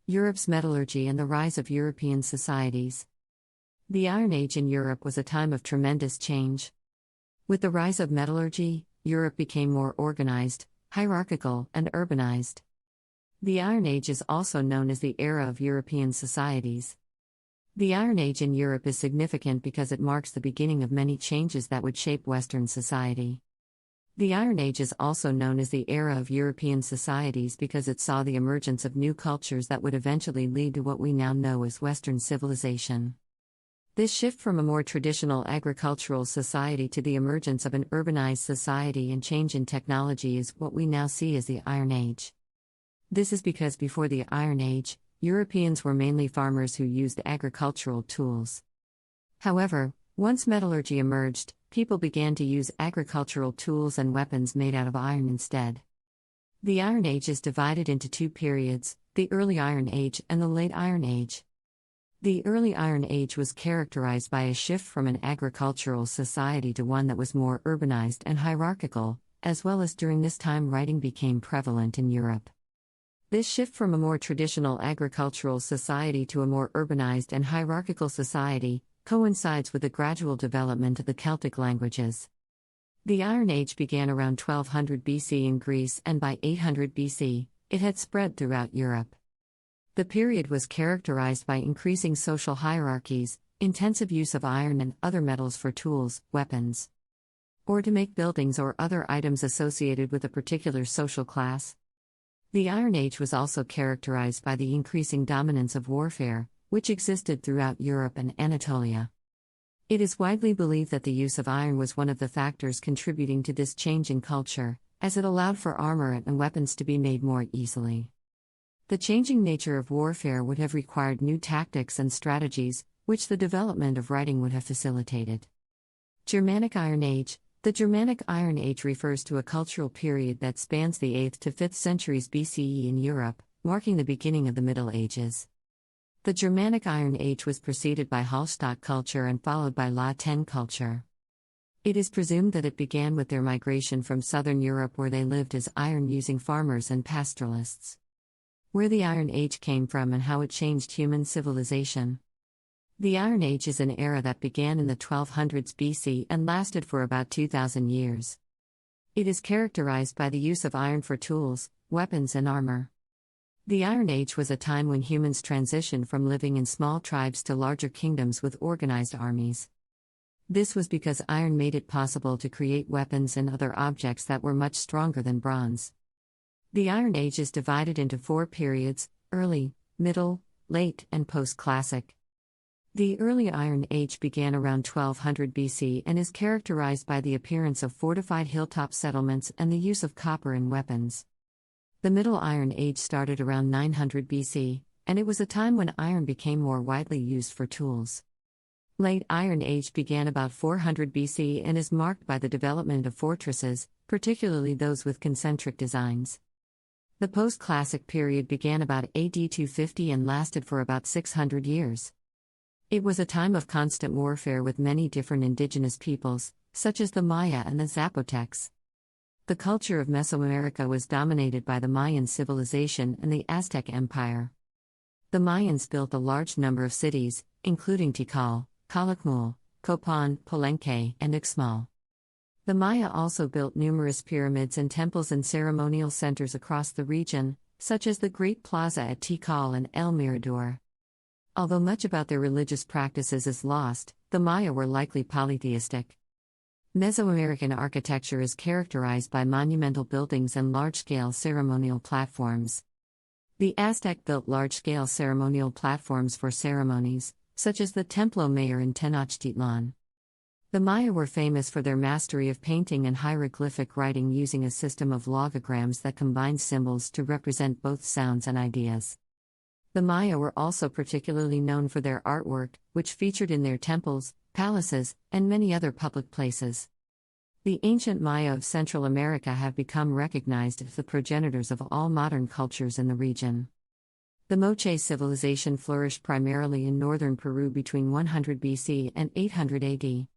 Europe's metallurgy and the rise of European societies. The Iron Age in Europe was a time of tremendous change. With the rise of metallurgy, Europe became more organized, hierarchical, and urbanized. The Iron Age is also known as the era of European societies. The Iron Age in Europe is significant because it marks the beginning of many changes that would shape Western society. The Iron Age is also known as the era of European societies because it saw the emergence of new cultures that would eventually lead to what we now know as Western civilization. This shift from a more traditional agricultural society to the emergence of an urbanized society and change in technology is what we now see as the Iron Age. This is because before the Iron Age, Europeans were mainly farmers who used agricultural tools. However, once metallurgy emerged, people began to use agricultural tools and weapons made out of iron instead. The Iron Age is divided into two periods, the Early Iron Age and the Late Iron Age. The Early Iron Age was characterized by a shift from an agricultural society to one that was more urbanized and hierarchical, as well as during this time writing became prevalent in Europe. This shift from a more traditional agricultural society to a more urbanized and hierarchical society coincides with the gradual development of the Celtic languages. The Iron Age began around 1200 BC in Greece, and by 800 BC, it had spread throughout Europe. The period was characterized by increasing social hierarchies, intensive use of iron and other metals for tools, weapons, or to make buildings or other items associated with a particular social class. The Iron Age was also characterized by the increasing dominance of warfare, which existed throughout Europe and Anatolia. It is widely believed that the use of iron was one of the factors contributing to this change in culture, as it allowed for armor and weapons to be made more easily. The changing nature of warfare would have required new tactics and strategies, which the development of writing would have facilitated. Germanic Iron Age. The Germanic Iron Age refers to a cultural period that spans the 8th to 5th centuries BCE in Europe, marking the beginning of the Middle Ages. The Germanic Iron Age was preceded by Hallstatt culture and followed by La Tène culture. It is presumed that it began with their migration from southern Europe, where they lived as iron-using farmers and pastoralists. Where the Iron Age came from and how it changed human civilization. The Iron Age is an era that began in the 1200s BC and lasted for about 2,000 years. It is characterized by the use of iron for tools, weapons, and armor. The Iron Age was a time when humans transitioned from living in small tribes to larger kingdoms with organized armies. This was because iron made it possible to create weapons and other objects that were much stronger than bronze. The Iron Age is divided into 4 periods: early, middle, late, and post-classic. The Early Iron Age began around 1200 BC and is characterized by the appearance of fortified hilltop settlements and the use of copper in weapons. The Middle Iron Age started around 900 BC, and it was a time when iron became more widely used for tools. Late Iron Age began about 400 BC and is marked by the development of fortresses, particularly those with concentric designs. The post-classic period began about AD 250 and lasted for about 600 years. It was a time of constant warfare with many different indigenous peoples, such as the Maya and the Zapotecs. The culture of Mesoamerica was dominated by the Mayan civilization and the Aztec Empire. The Mayans built a large number of cities, including Tikal, Calakmul, Copan, Palenque, and Ixmal. The Maya also built numerous pyramids and temples and ceremonial centers across the region, such as the Great Plaza at Tikal and El Mirador. Although much about their religious practices is lost, the Maya were likely polytheistic. Mesoamerican architecture is characterized by monumental buildings and large-scale ceremonial platforms. The Aztec built large-scale ceremonial platforms for ceremonies, such as the Templo Mayor in Tenochtitlan. The Maya were famous for their mastery of painting and hieroglyphic writing using a system of logograms that combined symbols to represent both sounds and ideas. The Maya were also particularly known for their artwork, which featured in their temples, palaces, and many other public places. The ancient Maya of Central America have become recognized as the progenitors of all modern cultures in the region. The Moche civilization flourished primarily in northern Peru between 100 BC and 800 AD.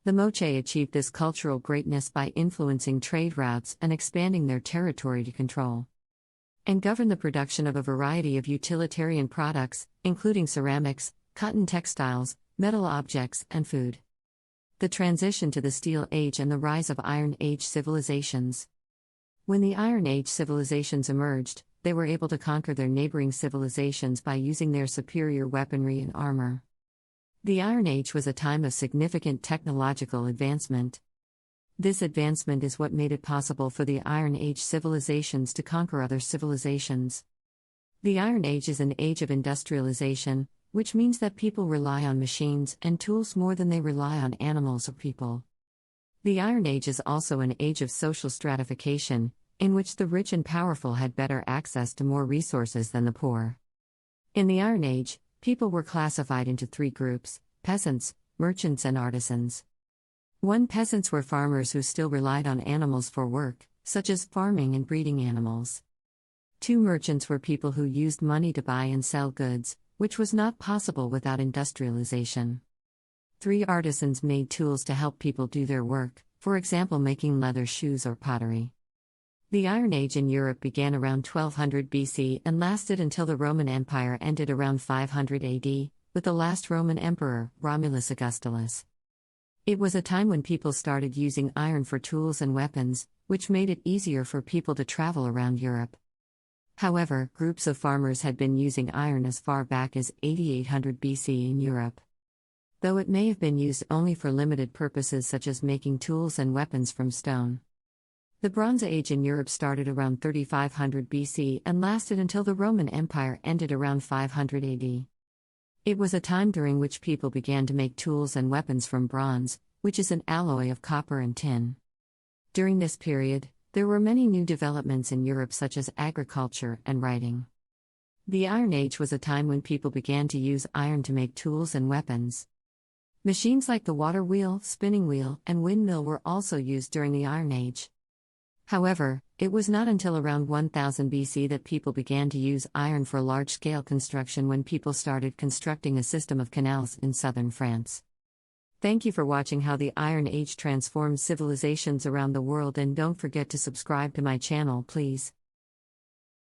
The Moche achieved this cultural greatness by influencing trade routes and expanding their territory to control. and governed the production of a variety of utilitarian products, including ceramics, cotton textiles, metal objects, and food. The transition to the Steel Age and the rise of Iron Age civilizations. When the Iron Age civilizations emerged, they were able to conquer their neighboring civilizations by using their superior weaponry and armor. The Iron Age was a time of significant technological advancement. This advancement is what made it possible for the Iron Age civilizations to conquer other civilizations. The Iron Age is an age of industrialization, which means that people rely on machines and tools more than they rely on animals or people. The Iron Age is also an age of social stratification, in which the rich and powerful had better access to more resources than the poor. In the Iron Age, people were classified into three groups: peasants, merchants, and artisans. 1. Peasants were farmers who still relied on animals for work, such as farming and breeding animals. 2. Merchants were people who used money to buy and sell goods, which was not possible without industrialization. 3. Artisans made tools to help people do their work, for example making leather shoes or pottery. The Iron Age in Europe began around 1200 BC and lasted until the Roman Empire ended around 500 AD, with the last Roman emperor, Romulus Augustulus. It was a time when people started using iron for tools and weapons, which made it easier for people to travel around Europe. However, groups of farmers had been using iron as far back as 8800 BC in Europe. Though it may have been used only for limited purposes such as making tools and weapons from stone. The Bronze Age in Europe started around 3500 BC and lasted until the Roman Empire ended around 500 AD. It was a time during which people began to make tools and weapons from bronze, which is an alloy of copper and tin. During this period, there were many new developments in Europe such as agriculture and writing. The Iron Age was a time when people began to use iron to make tools and weapons. Machines like the water wheel, spinning wheel, and windmill were also used during the Iron Age. However, it was not until around 1000 BC that people began to use iron for large-scale construction when people started constructing a system of canals in southern France. Thank you for watching how the Iron Age transformed civilizations around the world, and don't forget to subscribe to my channel, please.